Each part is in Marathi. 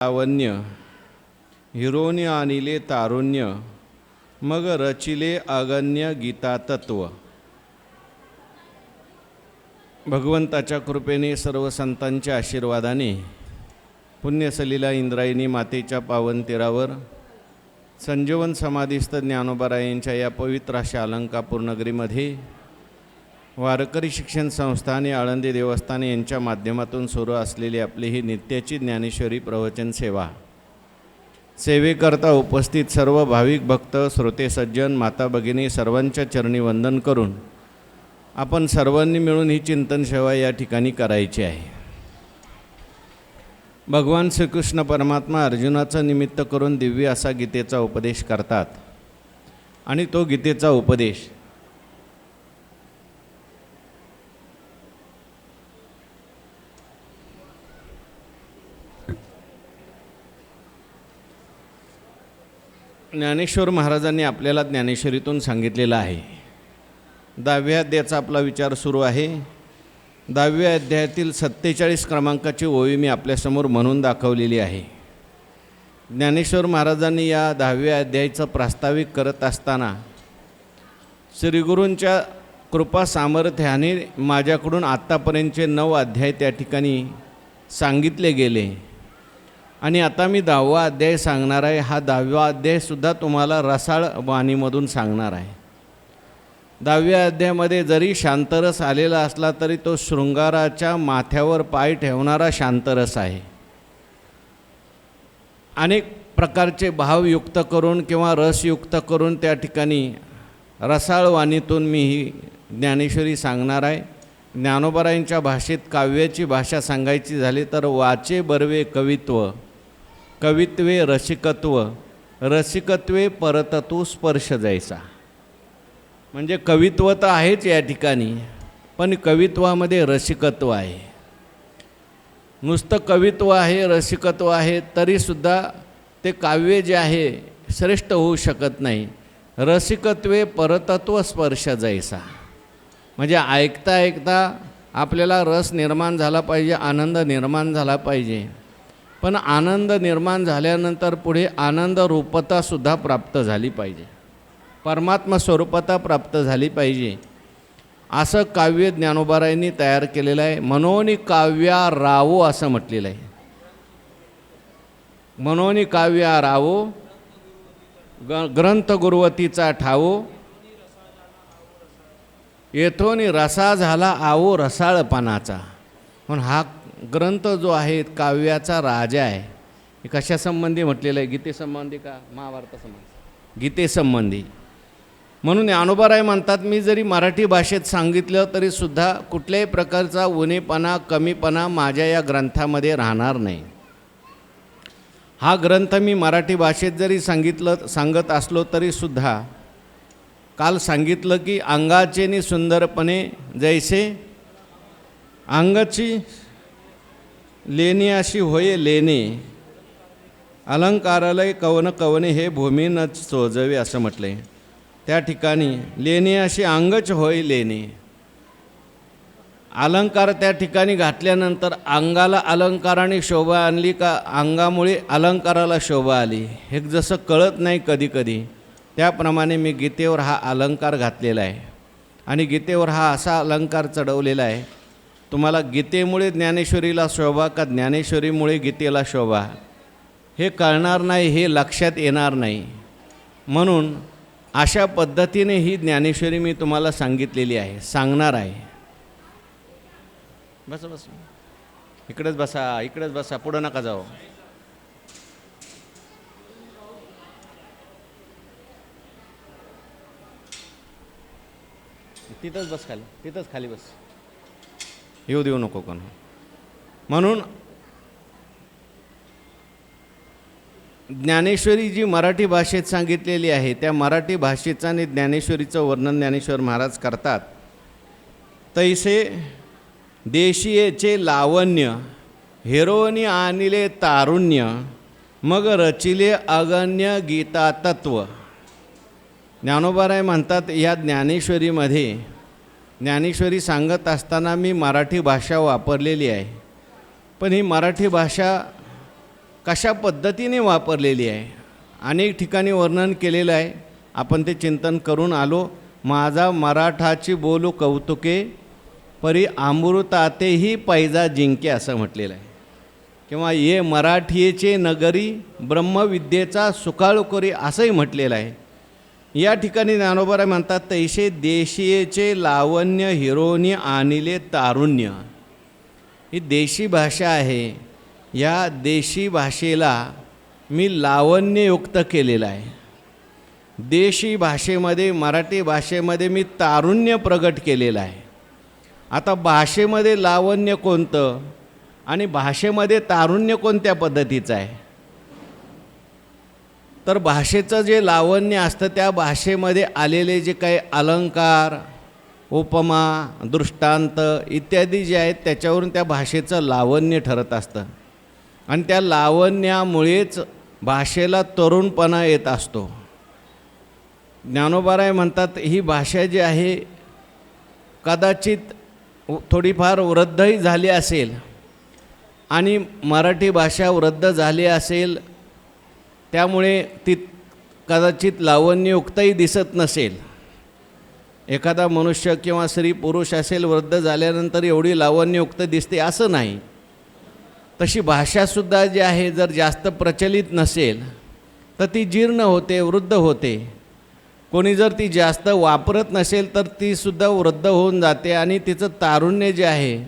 लावण्य हिरोनी आणिले तारुण्य मग रचिले अगण्य गीता तत्व। भगवंताच्या कृपेने सर्व संतांच्या आशीर्वादाने पुण्यसलीला इंद्रायणी मातेच्या पावन तीरावर संजीवन समाधीस्थ ज्ञानोबारायांच्या या पवित्र अशा अलंकापूर नगरीमध्ये वारकरी शिक्षण संस्था आणि आळंदी देवस्थान यांच्या माध्यमातून सुरू असलेली आपली ही नित्याची ज्ञानेश्वरी प्रवचन सेवा, सेवेकरता उपस्थित सर्व भाविक भक्त श्रोते सज्जन माता भगिनी सर्वांच्या चरणी वंदन करून आपण सर्वांनी मिळून ही चिंतन सेवा या ठिकाणी करायची आहे। भगवान श्रीकृष्ण परमात्मा अर्जुनाचं निमित्त करून दिव्य असा गीतेचा उपदेश करतात आणि तो गीतेचा उपदेश ज्ञानेश्वर महाराजांनी आपल्याला ज्ञानेश्वरीतून सांगितलेलं आहे। 10व्या अध्यायाचा आपला विचार सुरू आहे। 10व्या अध्यायातील 47 क्रमांकाची ओवी मी आपल्यासमोर म्हणून दाखवलेली आहे। ज्ञानेश्वर महाराजांनी या 10व्या अध्यायाचं प्रास्ताविक करत असताना श्रीगुरूंच्या कृपा सामर्थ्याने माझ्याकडून आत्तापर्यंतचे 9 अध्याय त्या ठिकाणी सांगितले गेले आणि आता मी 10वा अध्याय सांगणार आहे। हा 10वा अध्यायसुद्धा तुम्हाला रसाळ वाणीमधून सांगणार आहे। 10व्या अध्यायामध्ये जरी शांतरस आलेला असला तरी तो शृंगाराच्या माथ्यावर पाय ठेवणारा शांतरस आहे। अनेक प्रकारचे भावयुक्त करून किंवा रसयुक्त करून त्या ठिकाणी रसाळ वाणीतून मी ही ज्ञानेश्वरी सांगणार आहे। ज्ञानोबारायांच्या भाषेत काव्याची भाषा सांगायची झाली तर वाचे बर्वे कवित्व, कवित्वे रसिकत्व, रसिकत्वे परतत्व स्पर्श जैसा। म्हणजे कवित्व तर आहेच या ठिकाणी, पण कवित्वामध्ये रसिकत्व आहे। नुसतं कवित्व आहे रसिकत्व आहे तरीसुद्धा ते काव्य जे आहे श्रेष्ठ होऊ शकत नाही। रसिकत्वे परतत्व स्पर्श जैसा म्हणजे ऐकता ऐकता आपल्याला रस निर्माण झाला पाहिजे, आनंद निर्माण झाला पाहिजे, पण आनंद निर्माण झाल्यानंतर पुढे आनंद रूपतासुद्धा प्राप्त झाली पाहिजे, परमात्मा स्वरूपता प्राप्त झाली पाहिजे। असं काव्य ज्ञानोबारायांनी तयार केलेलं आहे। मनोनी काव्या रावो असं म्हटलेलं आहे। मनोनी काव्या रावो ग्रंथ गुरुवतीचा ठावो, येथोनी रसा झाला आवो रसाळपणाचा। म्हणून हा ग्रंथ जो आहे काव्याचा राजा आहे। हे कशासंबंधी म्हटलेलं आहे? गीतेसंबंधी का महाभारतासंबंधी? गीतेसंबंधी। म्हणून ज्ञानोबाराय म्हणतात मी जरी मराठी भाषेत सांगितलं तरीसुद्धा कुठल्याही प्रकारचा उणेपणा कमीपणा माझ्या या ग्रंथामध्ये राहणार नाही। हा ग्रंथ मी मराठी भाषेत जरी सांगत असलो तरीसुद्धा काल सांगितलं की अंगाचे नि सुंदरपणे जैसे अंगाची लेणी अशी होय लेणे, अलंकारालय कवन कवने हे भूमी न चोजवे असं म्हटलंय। त्या ठिकाणी लेणे अशी अंगच होय लेणे, अलंकार त्या ठिकाणी घातल्यानंतर अंगाला अलंकाराने शोभा आणली का अंगामुळे अलंकाराला शोभा आली हे जसं कळत नाही कधी कधी, त्याप्रमाणे मी गीतेवर हा अलंकार घातलेला आहे आणि गीतेवर हा असा अलंकार चढवलेला आहे। तुम्हाला गीतेमुळे ज्ञानेश्वरीला शोभा का ज्ञानेश्वरीमुळे गीतेला शोभा हे कळणार नाही, हे लक्षात येणार नाही। म्हणून अशा पद्धतीने ही ज्ञानेश्वरी मी तुम्हाला सांगितलेली आहे, सांगणार आहे। बस बस इकडेच बसा, इकडेच बसा, पुढं नका जाऊ। तिथंच बस खाली, तिथंच खाली बस, येऊ देऊ नको कोण। म्हणून ज्ञानेश्वरी जी मराठी भाषेत सांगितलेली आहे त्या मराठी भाषेचं आणि ज्ञानेश्वरीचं वर्णन ज्ञानेश्वर महाराज करतात। तैसे देशीयेचे लावण्य हिरोनी आणिले तारुण्य मग रचिले अगण्य गीता तत्व। ज्ञानोबाराय म्हणतात या ज्ञानेश्वरीमध्ये ज्ञानेश्वरी सांगत असताना मी मराठी भाषा वापरलेली आहे, पण ही मराठी भाषा कशा पद्धतीने वापरलेली आहे. अनेक ठिकाणी वर्णन केलेलं आहे, आपण ते चिंतन करून आलो. माझा मराठाची बोलू कौतुके, परी अमृतातेही पैजा जिंके असं म्हटलेलं आहे. किंवा ये मराठीचे नगरी ब्रह्मविद्येचा सुकाळू करी असंही म्हटलेलं आहे. या ठिकाणी ज्ञानोबा म्हणतात, तैसे देशीयेचे लावण्य हिरोनी आणिले तारुण्य. ही देशी भाषा आहे, या देशी भाषेला मी लावण्ययुक्त केलेलं आहे. देशी भाषेमध्ये, मराठी भाषेमध्ये मी तारुण्य प्रगट केलेलं आहे. आता भाषेमध्ये लावण्य कोणतं आणि भाषेमध्ये तारुण्य कोणत्या पद्धतीचं आहे? तर भाषेचं जे लावण्य असतं त्या भाषेमध्ये आलेले जे काही अलंकार, उपमा, दृष्टांत इत्यादी जे आहेत त्याच्यावरून त्या भाषेचं लावण्य ठरत असतं. आणि त्या लावण्यामुळेच भाषेला तरुणपणा येत असतो. ज्ञानोबाराय म्हणतात, ही भाषा जी आहे कदाचित थोडीफार वृद्धही झाली असेल आणि मराठी भाषा वृद्ध झाली असेल, त्यामुळे ती कदाचित लावण्ययुक्तही दिसत नसेल. एखादा मनुष्य किंवा स्त्री पुरुष असेल, वृद्ध झाल्यानंतर एवढी लावण्ययुक्त दिसते असं नाही. तशी भाषासुद्धा जी आहे जर जास्त प्रचलित नसेल तर ती जीर्ण होते, वृद्ध होते. कोणी जर ती जास्त वापरत नसेल तर तीसुद्धा वृद्ध होऊन जाते आणि तिचं तारुण्य जे आहे,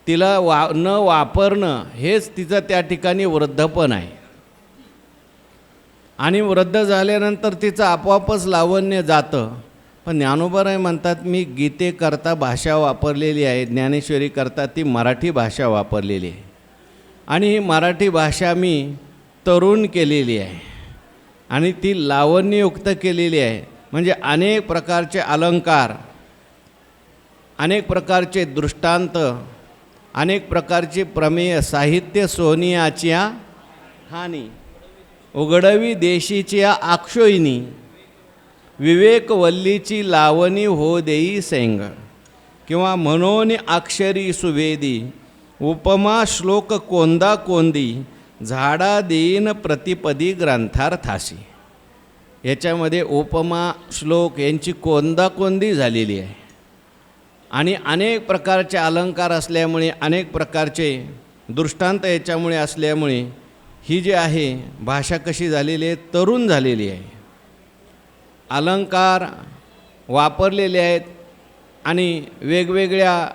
तिला न वापरणं हेच तिचं त्या ठिकाणी वृद्धपण आहे. आणि वृद्ध झाल्यानंतर तिचं आपोआपच लावण्य जातं. पण ज्ञानोबाराय म्हणतात, मी गीतेकरता भाषा वापरलेली आहे, ज्ञानेश्वरीकरता ती मराठी भाषा वापरलेली आहे. आणि ही मराठी भाषा मी तरुण केलेली आहे आणि ती लावण्ययुक्त केलेली आहे. म्हणजे अनेक प्रकारचे अलंकार, अनेक प्रकारचे दृष्टांत, अनेक प्रकारचे प्रमेय साहित्य सोनियाच्या हानी उघडवी देशीच्या आक्षोयिनी विवेकवल्लीची लावणी हो देई सेंग. किंवा म्हणून अक्षरी सुवेदी उपमा श्लोक कोंदा कोंदी झाडा देईन प्रतिपदी ग्रंथार्थासी. याच्यामध्ये उपमा श्लोक यांची कोंदाकोंदी झालेली आहे. आणि अनेक प्रकारचे अलंकार असल्यामुळे, अनेक प्रकारचे दृष्टांत याच्यामुळे असल्यामुळे ही जी आहे भाषा कशी झालेली आहे, तरुण झालेली आहे. अलंकार वापरलेले आहेत आणि वेगवेगळ्या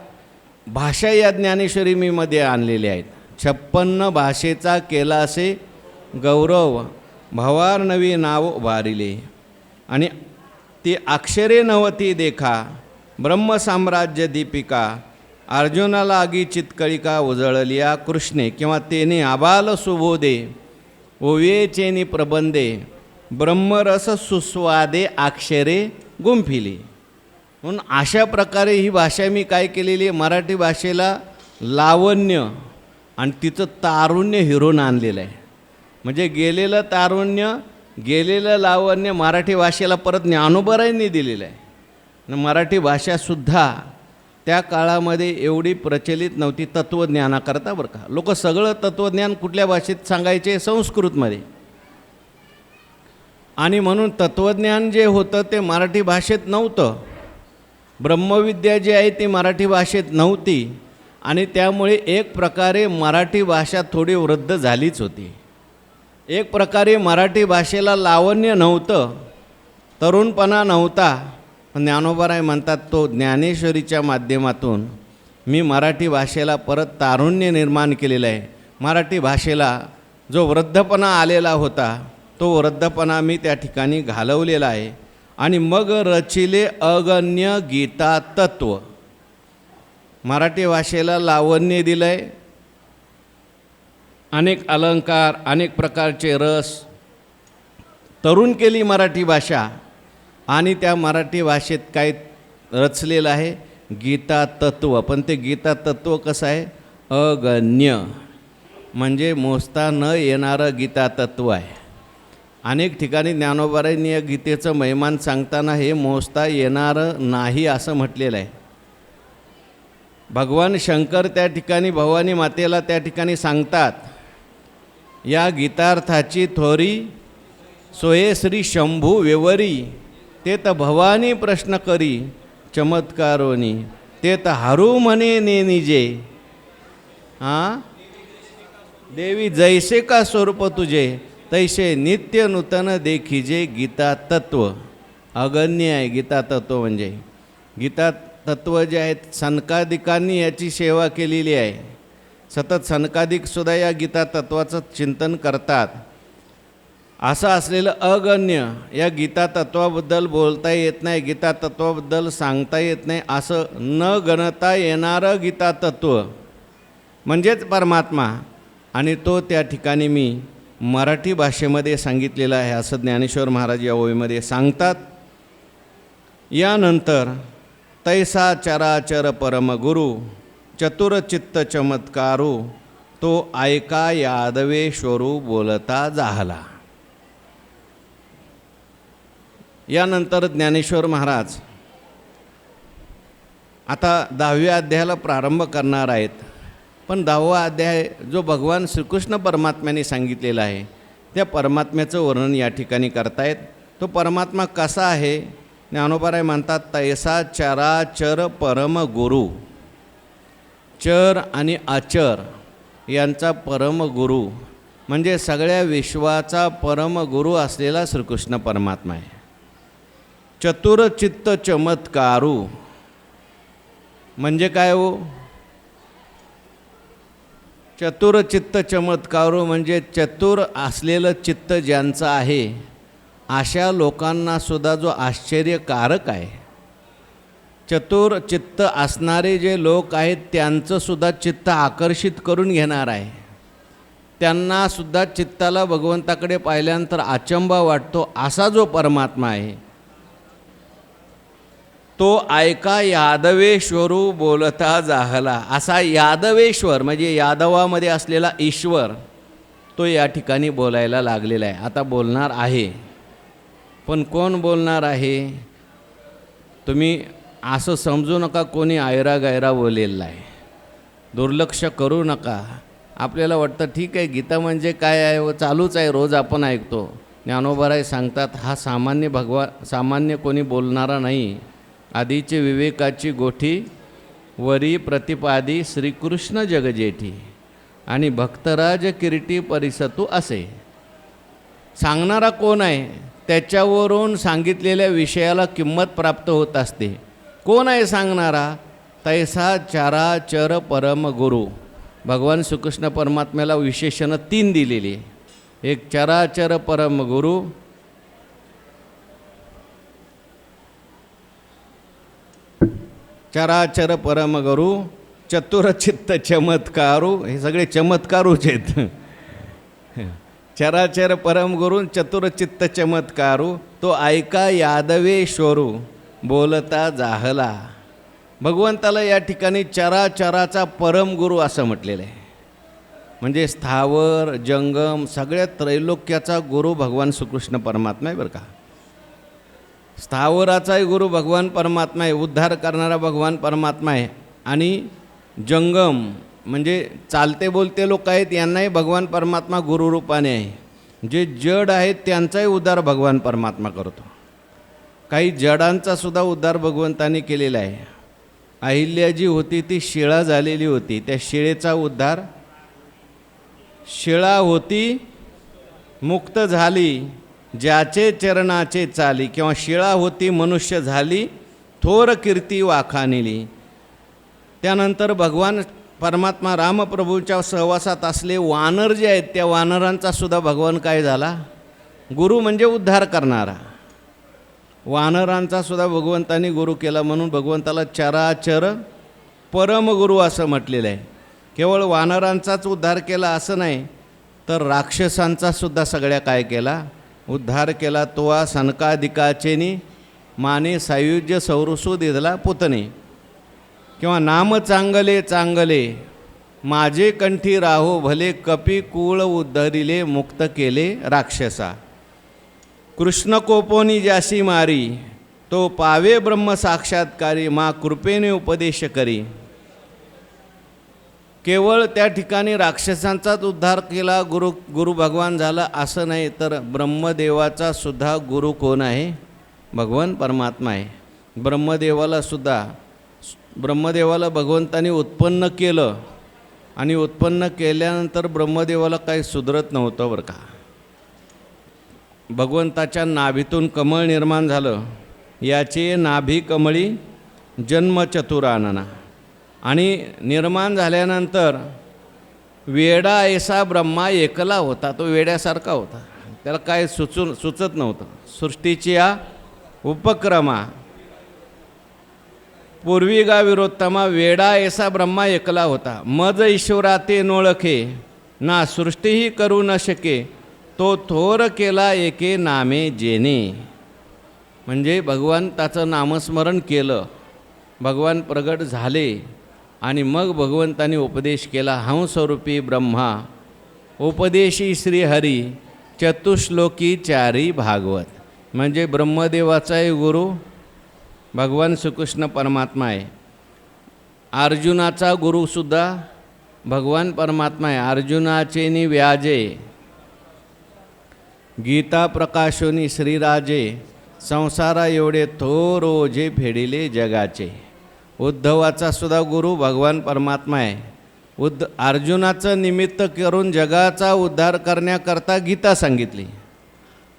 भाषा या ज्ञानेश्वरी मीमध्ये आणलेल्या आहेत. 56 भाषेचा केला असे गौरव भवार नवी नाव उभारिले. आणि ती अक्षरे नवती देखा ब्रह्मसाम्राज्य दीपिका अर्जुनाला आगी चितकळिका उजळलिया कृष्णे. किंवा तेने आबाल सुबोधे ओवेचेनी प्रबंधे ब्रह्मरस सुस्वादे अक्षरे गुंफिली. म्हणून अशा प्रकारे ही भाषा मी काय केलेली आहे, मराठी भाषेला लावण्य आणि तिचं तारुण्य हिरून आणलेलं आहे. म्हणजे गेलेलं तारुण्य, गेलेलं लावण्य मराठी भाषेला परत ज्ञानोबारायांनी दिलेलं आहे. मराठी भाषासुद्धा त्या काळामध्ये एवढी प्रचलित नव्हती तत्त्वज्ञानाकरता बरं का. लोक सगळं तत्त्वज्ञान कुठल्या भाषेत सांगायचे, संस्कृतमध्ये. आणि म्हणून तत्त्वज्ञान जे होतं ते मराठी भाषेत नव्हतं. ब्रह्मविद्या जी आहे ती मराठी भाषेत नव्हती आणि त्यामुळे एक प्रकारे मराठी भाषा थोडी वृद्ध झालीच होती. एक प्रकारे मराठी भाषेला लावण्य नव्हतं, तरुणपणा नव्हता. ज्ञानोबाराय म्हणतात, तो ज्ञानेश्वरीच्या माध्यमातून मी मराठी भाषेला परत तारुण्य निर्माण केलेलं आहे. मराठी भाषेला जो वृद्धपणा आलेला होता तो वृद्धपणा मी त्या ठिकाणी घालवलेला आहे. आणि मग रचिले अगण्य गीता तत्व. मराठी भाषेला लावण्य दिलं आहे, अनेक अलंकार, अनेक प्रकारचे रस, तरुण केली मराठी भाषा. आणि त्या मराठी भाषेत काय रचलेलं आहे, गीता तत्व. पण ते गीता तत्व कसं आहे, अगण्य, म्हणजे मोजता न येणारं गीता तत्व आहे. अनेक ठिकाणी ज्ञानोबारायांनी या गीतेचं महिमान सांगताना हे मोजता येणारं नाही असं म्हटलेलं आहे. भगवान शंकर त्या ठिकाणी भवानी मातेला त्या ठिकाणी सांगतात या गीतार्थाची थोरी सोये श्री शंभू वेवरी, ते त भवानी प्रश्न करी चमत्कारोनी, ते त हरू म्हणे ने निजे, देवी जैसे का स्वरूप तुझे, तैसे नित्य नूतन देखिजे गीता तत्व. अगण्य आहे गीता तत्व म्हणजे. गीता तत्व जे आहेत सनकादिकांनी याची सेवा केलेली आहे. सतत सनकादिकसुद्धा या गीता तत्वाचं चिंतन करतात. असं असलेलं अगण्य या गीता तत्वाबद्दल बोलता येत नाही, गीता तत्वाबद्दल सांगता येत नाही, असं न गणता येणारं गीता तत्व म्हणजेच परमात्मा. आणि तो त्या ठिकाणी मी मराठी भाषेमध्ये सांगितलेला आहे असं ज्ञानेश्वर महाराज या ओळीमध्ये सांगतात. यानंतर तैसा चराचर परमगुरु, चतुरचित्त चमत्कारू, तो ऐका यादवेश्वरू बोलता जाहला. यानंतर ज्ञानेश्वर महाराज आता 10व्या अध्यायाला प्रारंभ करणार आहेत. पण 10वा अध्याय जो भगवान श्रीकृष्ण परमात्म्याने सांगितलेला आहे त्या परमात्म्याचं वर्णन या ठिकाणी करतायत. तो परमात्मा कसा आहे? ज्ञानोबाराय म्हणतात तैसा चराचर परमगुरु. चर आणि अचर यांचा परमगुरु म्हणजे सगळ्या विश्वाचा परमगुरु असलेला श्रीकृष्ण परमात्मा आहे. चतुरचित्त चमत्कारू म्हणजे काय हो? चतुरचित्त चमत्कारू म्हणजे चतुर असलेलं चित्त ज्यांचं आहे अशा लोकांनासुद्धा जो आश्चर्यकारक आहे. चतुर चित्त असणारे जे लोक आहेत त्यांचंसुद्धा चित्त आकर्षित करून घेणार आहे. त्यांनासुद्धा चित्ताला भगवंताकडे पाहिल्यानंतर अचंबा वाटतो असा जो परमात्मा आहे तो ऐका यादवेश्वरू बोलता जाहला. असा यादवेश्वर म्हणजे यादवामध्ये असलेला ईश्वर तो या ठिकाणी बोलायला लागलेला आहे. आता बोलणार आहे. पण कोण बोलणार आहे? तुम्ही असं समजू नका कोणी आयरा गायरा बोलेला आहे. दुर्लक्ष करू नका. आपल्याला वाटतं ठीक आहे गीता म्हणजे काय आहे व चालूच आहे, रोज आपण ऐकतो. ज्ञानोबाराय सांगतात हा सामान्य कोणी बोलणारा नाही. आधीचे विवेकाची गोठी वरी प्रतिपादी श्रीकृष्ण जगजेठी आणि भक्तराज किरीटी परिसतू असे. सांगणारा कोण आहे त्याच्यावरून सांगितलेल्या विषयाला किंमत प्राप्त होत असते. कोण आहे सांगणारा? तैसा चराचर परमगुरु. भगवान श्रीकृष्ण परमात्म्याला विशेषणं 3 दिलेली. एक चराचर परमगुरु, चराचर परमगुरु, चतुरचित्त चमत्कारू. हे सगळे चमत्कारूच आहेत. चराचर परमगुरु चतुरचित्त चमत्कारू, तो ऐका यादवेश्वरू बोलता जाहला. भगवंताला या ठिकाणी चराचराचा परमगुरु असं म्हटलेलं आहे. म्हणजे स्थावर जंगम सगळ्या त्रैलोक्याचा गुरु भगवान श्रीकृष्ण परमात्मा आहे बरं का. स्थावराचाही गुरु भगवान परमात्मा आहे, उद्धार करणारा भगवान परमात्मा आहे. आणि जंगम म्हणजे चालते बोलते लोक आहेत यांनाही भगवान परमात्मा गुरुरूपाने आहे. जे जड आहेत त्यांचाही उद्धार भगवान परमात्मा करतो. काही जडांचा सुद्धा उद्धार भगवंताने केलेला आहे. अहिल्या जी होती ती शिळा झालेली होती, त्या शिळेचा उद्धार. शिळा होती मुक्त झाली ज्याचे चरणाचे चाली, किंवा शिळा होती मनुष्य झाली थोर कीर्ती वाखानिली. त्यानंतर भगवान परमात्मा रामप्रभूंच्या सहवासात असले वानर जे आहेत त्या वानरांचा सुद्धा भगवान काय झाला? गुरु म्हणजे उद्धार करणारा. वानरांचा सुद्धा भगवंतांनी गुरु केला म्हणून भगवंताला चराचर परमगुरु असं म्हटलेलं आहे. केवळ वानरांचाच उद्धार केला असं नाही तर राक्षसांचा सुद्धा सगळ्या काय केला? उद्धार केला. तो सनकादिकाचेनी माने सायुज्य सौरसू दिधला पुतणे, किंवा नाम चांगले चांगले माझे कंठी राहो भले, कपी कुळ उद्धरिले मुक्त केले राक्षसा. कृष्ण कोपोनी जासी मारी तो पावे ब्रह्म साक्षात्कारी, मा कृपेने उपदेश करी. केवळ त्या ठिकाणी राक्षसांचाच उद्धार केला, गुरु भगवान झाला असं नाही, तर ब्रह्मदेवाचा सुद्धा गुरु कोण आहे? भगवान परमात्मा आहे. ब्रह्मदेवाला भगवंतानी उत्पन्न केलं आणि उत्पन्न केल्यानंतर ब्रह्मदेवाला काही सुधरत नव्हतं बरं का. भगवंताच्या नाभीतून कमळ निर्माण झालं, याचे नाभी कमळी जन्मचतुरानना. आणि निर्माण झाल्यानंतर वेडा ऐसा ब्रह्मा एकला होता, तो वेड्यासारखा होता, त्याला काय सुचत नव्हतं. सृष्टीची या उपक्रमा पूर्वी गा विरोत्तमा, वेडा ऐसा ब्रह्मा एकला होता. मज ईश्वरा ते नोळखे, ना सृष्टीही करू न शके, तो थोर केला एके नामे जेने. म्हणजे भगवंताचं नामस्मरण केलं, भगवान प्रगट झाले आणि मग भगवंताने उपदेश केला. हंसरूपी ब्रह्मा उपदेशी श्रीहरी, चतुश्लोकी चारी भागवत. म्हणजे ब्रह्मदेवाचाही गुरु भगवान श्रीकृष्ण परमात्मा आहे. अर्जुनाचा गुरुसुद्धा भगवान परमात्मा आहे. अर्जुनाचे नि व्याजे, गीता प्रकाशोनी श्रीराजे, संसारा एवढे थोर ओझे फेडिले जगाचे. उद्धवाचा सुद्धा गुरु भगवान परमात्मा आहे. अर्जुनाचं निमित्त करून जगाचा उद्धार करण्याकरता गीता सांगितली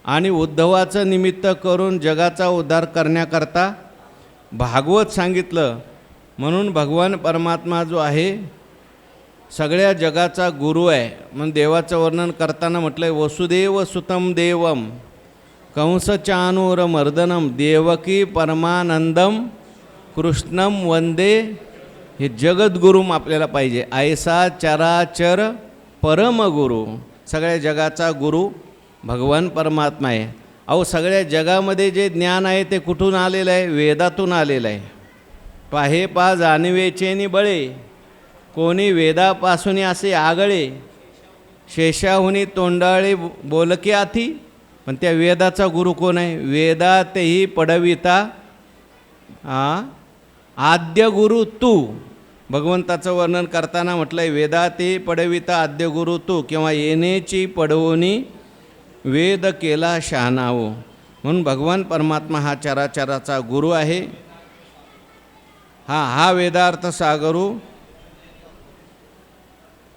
आणि उद्धवाचं निमित्त करून जगाचा उद्धार करण्याकरता भागवत सांगितलं. म्हणून भगवान परमात्मा जो आहे सगळ्या जगाचा गुरु आहे. म्हणून देवाचं वर्णन करताना म्हटलं आहे, वसुदेव सुतम देवम कंस चानूर मर्दनम देवकी परमानंदम कृष्णम वंदे. हे जगद्गुरु आपल्याला पाहिजे. ऐसा चराचर परमगुरु, सगळ्या जगाचा गुरु भगवान परमात्मा आहे. अहो सगळ्या जगामध्ये जे ज्ञान आहे ते कुठून आलेलं आहे? वेदातून आलेलं आहे. पाहे पा जाणवेचेनी बळे, कोणी वेदापासून असे आगळे, शेषाहुनी तोंडाळे बोलके आथी. पण त्या वेदाचा गुरु कोण आहे? वेदातेही पडविता आद्य गुरु तू. भगवंताचं वर्णन करताना म्हटलं आहे, वेदाते पडविता आद्य गुरु तू, किंवा येणेची पडवणी वेद केला शहाणावो. म्हणून भगवान परमात्मा हा चराचराचा गुरु आहे. हा वेदार्थ सागरू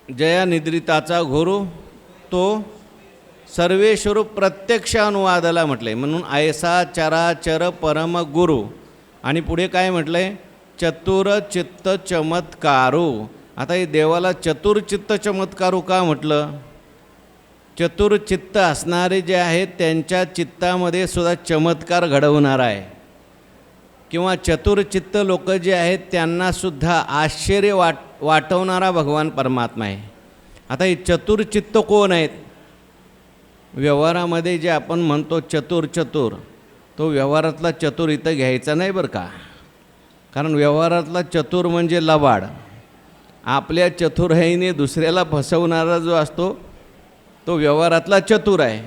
जया निद्रिताचा गुरु, तो सर्वेश्वर प्रत्यक्ष अनुवादाला म्हटले. म्हणून ऐसा चराचर परम गुरु. आणि पुढे काय म्हटलं आहे? चतुर चित्त चमत्कारू. आता हे देवाला चतुर्चित्त चमत्कारू का म्हटलं? चतुर्चित्त असणारे जे आहेत त्यांच्या चित्तामध्ये सुद्धा चमत्कार घडवणार आहे, किंवा चतुर्चित्त लोक जे आहेत त्यांनासुद्धा आश्चर्य वाटवणारा भगवान परमात्मा आहे. आता हे चतुर्चित्त कोण आहेत? व्यवहारामध्ये जे आपण म्हणतो चतुर, तो व्यवहारातला चतुर इथं घ्यायचा नाही बरं का. कारण व्यवहारातला चतुर म्हणजे लबाड. आपल्या चतुराईने दुसऱ्याला फसवणारा जो असतो तो व्यवहारातला चतुर आहे.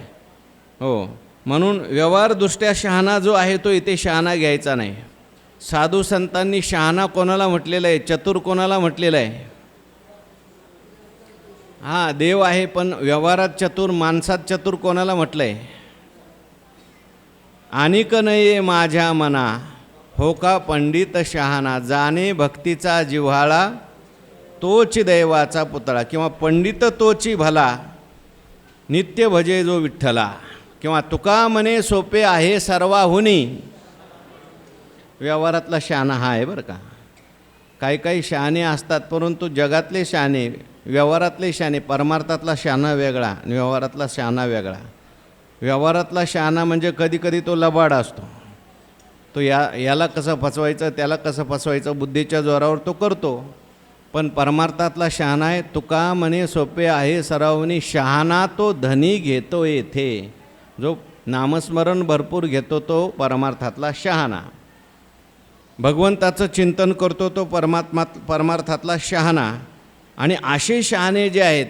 हो, म्हणून व्यवहारदृष्ट्या शहाणा जो आहे तो इथे शहाणा घ्यायचा नाही. साधू संतांनी शहाणा कोणाला म्हटलेलं आहे? चतुर कोणाला म्हटलेलं आहे? हां, देव आहे, पण व्यवहारात चतुर, माणसात चतुर कोणाला म्हटलं आहे? आणिक नये माझ्या मना, हो का पंडित शहाणा, जाणे भक्तीचा जिव्हाळा, तोच दैवाचा पुतळा. किंवा पंडित तोची भला, नित्य भजे जो विठ्ठला. किंवा तुका म्हणे सोपे आहे सर्वाहुनी. व्यवहारातला शहाणा हा आहे बरं का. काही शहाणे असतात, परंतु जगातले शहाणे, व्यवहारातले शहाणे, परमार्थातला शहाणा वेगळा आणि व्यवहारातला शहाणा वेगळा. व्यवहारातला शहाणा म्हणजे कधीकधी तो लबाड असतो. तो याला कसं फसवायचं, त्याला कसं फसवायचं, बुद्धीच्या जोरावर तो करतो. पण परमार्थातला शहाणा आहे, तुका म्हणे सोपे आहे सरावनी, शहाणा तो धनी घेतो येथे. जो नामस्मरण भरपूर घेतो तो परमार्थातला शहाणा. भगवंताचं चिंतन करतो तो परमार्थातला शहाणा. आणि असे शहाणे जे आहेत,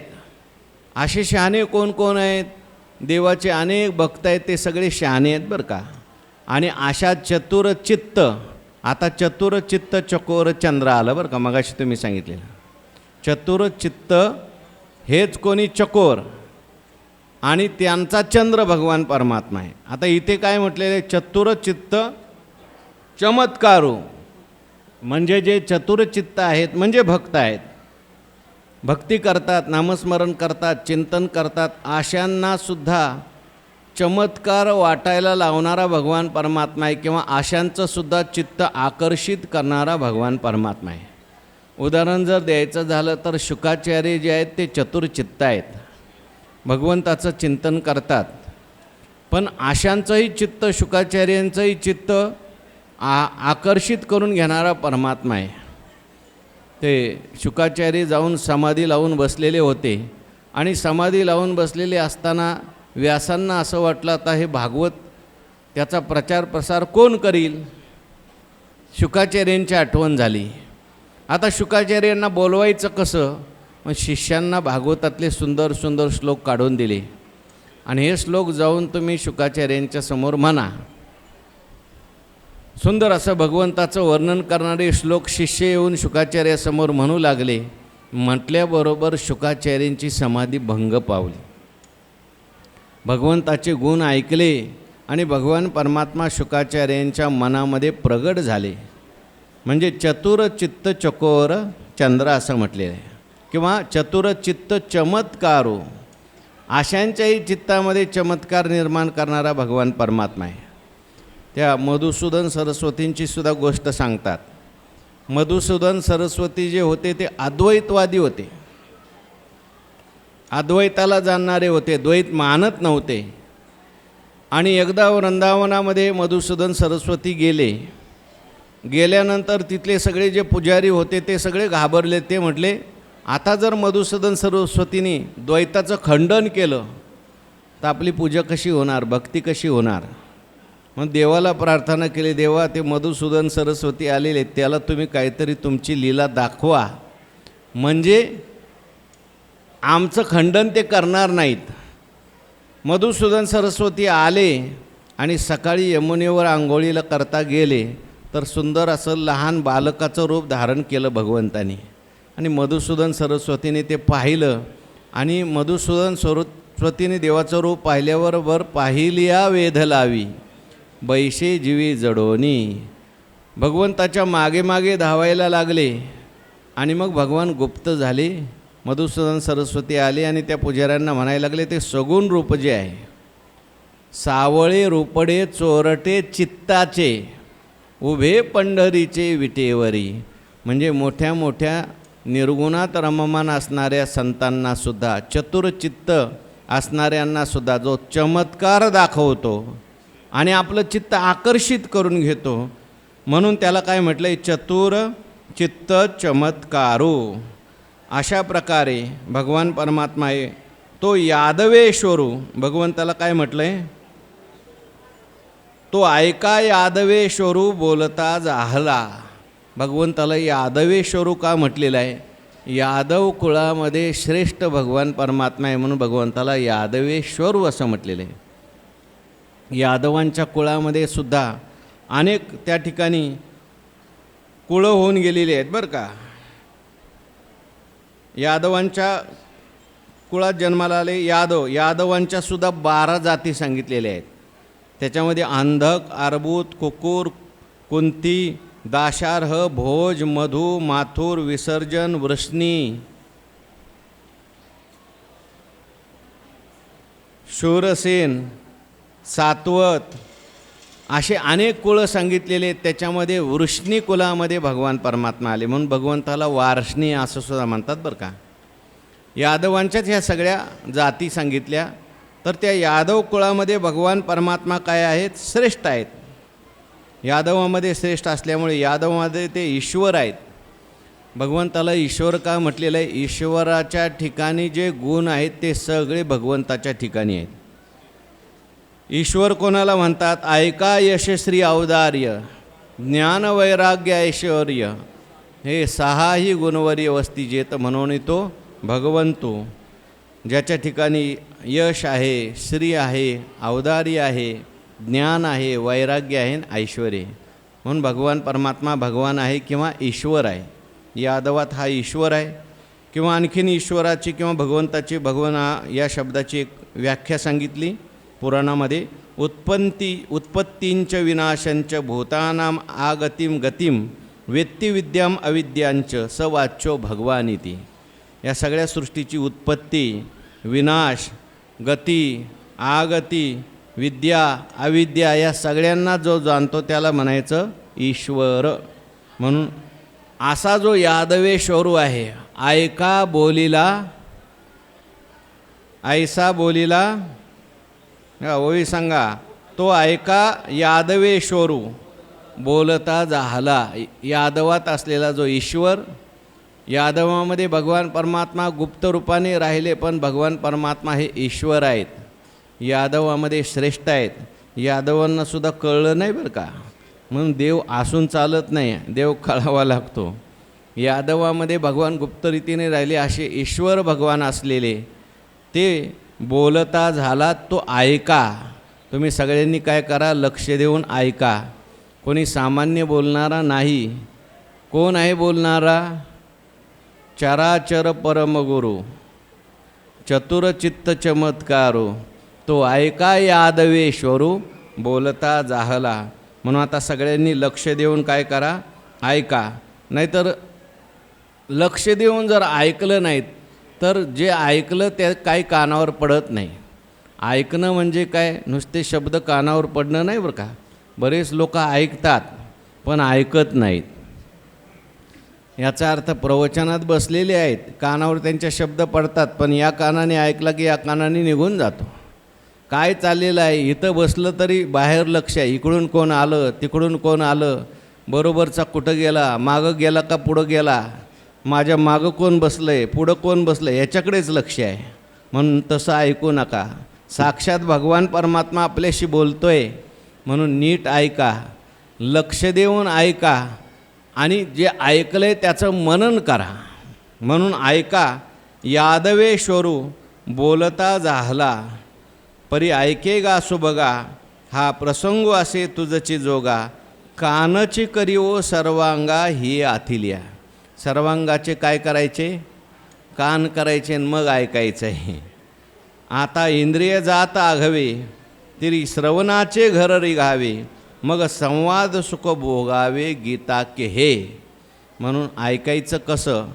असे शहाणे कोण कोण आहेत? देवाचे अनेक भक्त आहेत, ते सगळे शहाणे आहेत बरं का. आणि अशा चतुरचित्त, आता चतुरचित्त चकोर चंद्र आलं बरं का, मगाशी तुम्ही सांगितलेलं. चतुरचित्त हेच कोणी चकोर आणि त्यांचा चंद्र भगवान परमात्मा आहे. आता इथे काय म्हटलेलं आहे? चतुरचित्त चमत्कारू, म्हणजे जे चतुरचित्त आहेत म्हणजे भक्त आहेत, भक्ती करतात, नामस्मरण करतात, चिंतन करतात, आशांनासुद्धा चमत्कार वाटायला लावणारा भगवान परमात्मा आहे किंवा आशांचंसुद्धा चित्त आकर्षित करणारा भगवान परमात्मा आहे. उदाहरण जर द्यायचं झालं तर शुकाचार्य जे आहेत ते चतुरचित्त आहेत, भगवंताचं चिंतन करतात, पण आशांचंही चित्त, शुकाचार्यांचंही चित्त आकर्षित करून घेणारा परमात्मा आहे. ते शुकाचार्य जाऊन समाधी लावून बसलेले होते आणि समाधी लावून बसलेले असताना व्यासांना असं वाटलं आता हे भागवत त्याचा प्रचार प्रसार कोण करील. शुकाचार्यांची आठवण झाली. आता शुकाचार्यांना बोलवायचं कसं? मग शिष्यांना भागवतातले सुंदर सुंदर श्लोक काढून दिले आणि हे श्लोक जाऊन तुम्ही शुकाचार्यांच्या समोर म्हणा. सुंदर असं भगवंताचं वर्णन करणारे श्लोक शिष्य येऊन शुकाचार्यासमोर म्हणू लागले. म्हटल्याबरोबर शुकाचार्यांची समाधी भंग पावली. भगवंताचे गुण ऐकले आणि भगवान परमात्मा शुकाचार्यांच्या मनामध्ये प्रगट झाले. म्हणजे चतुरचित्त चकोर चंद्र असं म्हटलेलं आहे किंवा चतुरचित्त चमत्कारो, आशांच्याही चित्तामध्ये चमत्कार निर्माण करणारा भगवान परमात्मा आहे. त्या मधुसूदन सरस्वतींची सुद्धा गोष्ट सांगतात. मधुसूदन सरस्वती जे होते ते अद्वैतवादी होते, अद्वैताला जाणणारे होते, द्वैत मानत नव्हते. आणि एकदा वृंदावनामध्ये मधुसूदन सरस्वती गेल्यानंतर तिथले सगळे जे पुजारी होते ते सगळे घाबरले. ते म्हटले आता जर मधुसूदन सरस्वतीने द्वैताचं खंडन केलं तर आपली पूजा कशी होणार, भक्ती कशी होणार. मग देवाला प्रार्थना केली, देवा ते मधुसूदन सरस्वती आलेले त्याला तुम्ही काहीतरी तुमची लीला दाखवा, म्हणजे आमचं खंडन ते करणार नाहीत. मधुसूदन सरस्वती आले आणि सकाळी यमुनेवर आंघोळीला करता गेले तर सुंदर असं लहान बालकाचं रूप धारण केलं भगवंतानी. आणि मधुसूदन सरस्वतीने ते पाहिलं आणि मधुसूदन सरस्वतीने देवाचं रूप पाहिल्यावर वर पाहिलिया वेध लावी बैशे जीवी जडोनी, भगवंताच्या मागे मागे धावायला लागले. आणि मग भगवान गुप्त झाले. मधुसूदन सरस्वती आले आणि त्या पुजाऱ्यांना म्हणायला लागले ते सगुण रूप जे आहे, सावळे रूपडे चोरटे चित्ताचे उभे पंढरीचे विटेवरी, म्हणजे मोठ्या मोठ्या निर्गुणात रममान असणाऱ्या संतांनासुद्धा, चतुरचित्त असणाऱ्यांनासुद्धा जो चमत्कार दाखवतो आणि आपलं चित्त आकर्षित करून घेतो, म्हणून त्याला काय म्हटलं आहे? चतुर चित्त चमत्कारू. अशा प्रकारे भगवान परमात्मा आहे तो यादवेश्वरू. भगवंताला काय म्हटलं आहे? तो ऐका यादवेश्वरू बोलता जाहला. भगवंताला यादवेश्वरू का म्हटलेलं आहे? यादव कुळामध्ये श्रेष्ठ भगवान परमात्मा आहे म्हणून भगवंताला यादवेश्वरू असं म्हटलेलं आहे. यादवांच्या कुळामध्ये सुद्धा अनेक त्या ठिकाणी कुळं होऊन गेलेली आहेत बरं का. यादवांच्या कुळात जन्माला आले यादवांच्या सुद्धा 12 जाती सांगितलेल्या आहेत. त्याच्यामध्ये अंधक, अर्बुद, कुकुर, कुंती, दाशार्ह, भोज, मधु, माथुर, विसर्जन, वृष्णी, शूरसेन, सातवत असे अनेक कुळं सांगितलेले आहेत. त्याच्यामध्ये वृष्णी कुलामध्ये भगवान परमात्मा आले म्हणून भगवंताला वार्ष्णी असं सुद्धा म्हणतात बरं का. यादवांच्याच ह्या सगळ्या जाती सांगितल्या. तर त्या यादव कुळामध्ये भगवान परमात्मा काय आहेत? श्रेष्ठ आहेत. यादवामध्ये श्रेष्ठ असल्यामुळे यादवामध्ये ते ईश्वर आहेत. भगवंताला ईश्वर का म्हटलेलं आहे? ईश्वराच्या ठिकाणी जे गुण आहेत ते सगळे भगवंताच्या ठिकाणी आहेत. ईश्वर कोणाला म्हणतात? ऐका यशश्री औदार्य ज्ञान वैराग्य ऐश्वर्य हे 6ही गुणवरी वस्ती जेत म्हणून तो भगवंतो, ज्याच्या ठिकाणी यश आहे, श्री आहे, औदार्य आहे, ज्ञान आहे, वैराग्य आहे, ऐश्वर्य. म्हणून भगवान परमात्मा भगवान आहे किंवा ईश्वर आहे. यादवात हा ईश्वर आहे किंवा आणखीन ईश्वराची किंवा भगवंताची, भगवाना या शब्दाची एक व्याख्या सांगितली पुराणामध्ये. उत्पत्तींच विनाशंच भूतानाम आगतिम गतिम वेत्ती विद्याम अविद्यांच स वाच्यो भगवानिती. या सगळ्या सृष्टीची उत्पत्ती, विनाश, गती, आगती, विद्या, अविद्या या सगळ्यांना जो जाणतो त्याला म्हणायचं ईश्वर. म्हणून असा जो यादवेश्वरू आहे, ऐका बोलिला ऐसा बोलिला, ओळी सांगा, तो ऐका यादवेश्वरू बोलता झाला. यादवात असलेला जो ईश्वर, यादवामध्ये भगवान परमात्मा गुप्त रूपाने राहिले, पण भगवान परमात्मा हे ईश्वर आहेत, यादवामध्ये श्रेष्ठ आहेत. यादवांनासुद्धा कळलं नाही बरं का, म्हणून देव असून चालत नाही, देव कळावा लागतो. यादवामध्ये भगवान गुप्त रीतीने राहिले असे ईश्वर भगवान असलेले ते बोलता झाला तो ऐका. तुम्ही सगळ्यांनी काय करा, लक्ष देऊन ऐका. कोणी सामान्य बोलणारा नाही. कोण आहे बोलणारा? चराचर परमगुरू चतुरचित्त चमत्कारो तो ऐका यादवेश्वरू बोलता जाहला. म्हणून आता सगळ्यांनी लक्ष देऊन काय करा, ऐका. नाहीतर लक्ष देऊन जर ऐकलं नाहीत तर जे ऐकलं ते काही कानावर पडत नाही. ऐकणं म्हणजे काय, नुसते शब्द कानावर पडणं नाही बरं का. बरेच लोक ऐकतात पण ऐकत नाहीत. याचा अर्थ प्रवचनात बसलेले आहेत, कानावर त्यांच्या शब्द पडतात, पण या कानाने ऐकला की या कानाने निघून जातो. काय चाललेलं आहे, इथं बसलं तरी बाहेर लक्ष आहे, इकडून कोण आलं, तिकडून कोण आलं, बरोबरचा कुठं गेला, मागं गेला का पुढं गेला, माझ्या मागं कोण बसलं आहे, पुढं कोण बसलं आहे, याच्याकडेच लक्ष आहे. म्हणून तसं ऐकू नका. साक्षात भगवान परमात्मा आपल्याशी बोलतो आहे, म्हणून नीट ऐका, लक्ष देऊन ऐका आणि जे ऐकलं आहे त्याचं मनन करा. म्हणून ऐका यादवेश्वरू बोलता जाहला परी ऐकेगा सुबगा हा प्रसंग असे तुझची जोगा कानची करीओ सर्वांगा ही आथिल्या. सर्वांगाचे काय करायचे, कान करायचे आणि मग ऐकायचं आहे. आता इंद्रिय जात आघवे तरी श्रवणाचे घर रिघावे मग संवाद सुख भोगावे गीता के हे. म्हणून ऐकायचं कसं,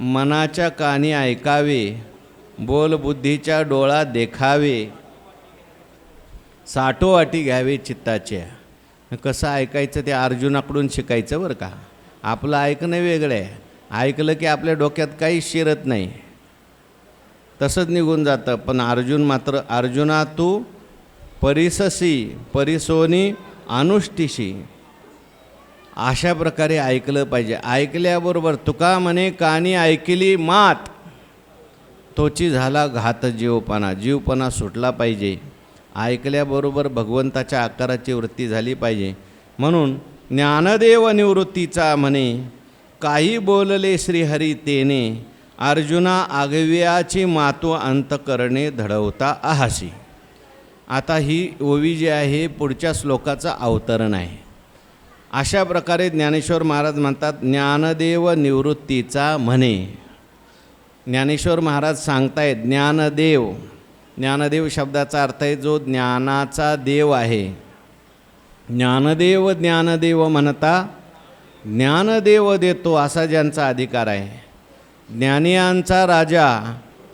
मनाच्या कानी ऐकावे, बोल बुद्धीच्या डोळा देखावे, साठोवाटी घ्यावे चित्ताच्या. कसं ऐकायचं ते अर्जुनाकडून शिकायचं बरं का. आपलं ऐकणं वेगळं आहे, ऐकलं की आपल्या डोक्यात काही शिरत नाही, तसंच निघून जातं. पण अर्जुन मात्र, अर्जुना तू परिससी परिसोनी अनुष्ठिशी, अशा प्रकारे ऐकलं पाहिजे. ऐकल्याबरोबर तुका म्हणे कानी ऐकली मात तोची झाला घात जीवपणा. जीवपणा सुटला पाहिजे. ऐकल्याबरोबर भगवंताच्या आकाराची वृत्ती झाली पाहिजे. म्हणून ज्ञानदेव निवृत्तीचा म्हणे काही बोलले श्रीहरी तेने अर्जुना आगव्याची मातो अंतकरणे धडवता आहासी. आता ही ओवी जी आहे पुढच्या श्लोकाचं अवतरण आहे. अशा प्रकारे ज्ञानेश्वर महाराज म्हणतात ज्ञानदेव निवृत्तीचा म्हणे. ज्ञानेश्वर महाराज सांगतायत ज्ञानदेव. ज्ञानदेव शब्दाचा अर्थ आहे जो ज्ञानाचा देव आहे. ज्ञानदेव ज्ञानदेव म्हणता ज्ञानदेव देतो असा ज्यांचा अधिकार आहे. ज्ञानियांचा राजा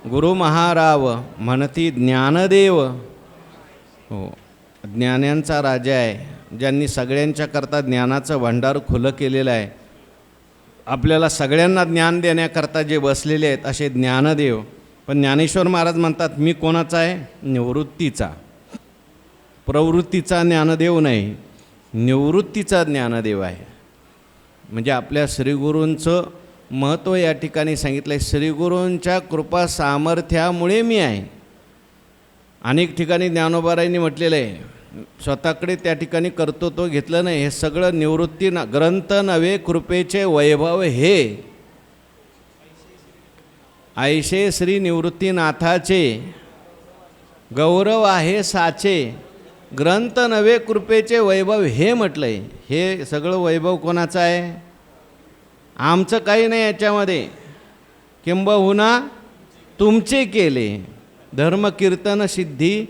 गुरु महाराव म्हणती ज्ञानदेव. हो, ज्ञान्यांचा राजा आहे, ज्यांनी सगळ्यांच्या करता ज्ञानाचं भांडार खुलं केलेलं आहे. आपल्याला सगळ्यांना ज्ञान देण्याकरता जे बसलेले आहेत असे ज्ञानदेव. पण ज्ञानेश्वर महाराज म्हणतात मी कोणाचा आहे, निवृत्तीचा. प्रवृत्तीचा ज्ञानदेव नाही, निवृत्तीचा ज्ञानदेव आहे. म्हणजे आपल्या श्रीगुरूंचं महत्त्व या ठिकाणी सांगितलं आहे. श्रीगुरूंच्या कृपा सामर्थ्यामुळे मी आहे. अनेक ठिकाणी ज्ञानोबारायांनी म्हटलेलं आहे, स्वतःकडे त्या ठिकाणी कर्तृत्व घेतलं नाही. हे सगळं निवृत्ती ना ग्रंथ नव्हे कृपेचे वैभव हे. ऐशे श्री निवृत्तीनाथाचे गौरव आहे साचे ग्रंथ नव्हे कृपेचे वैभव हे म्हटलं आहे. हे सगळं वैभव कोणाचं आहे, आमचं काही नाही याच्यामध्ये. किंबहुना तुमचे केले. धर्मकीर्तन सिद्धी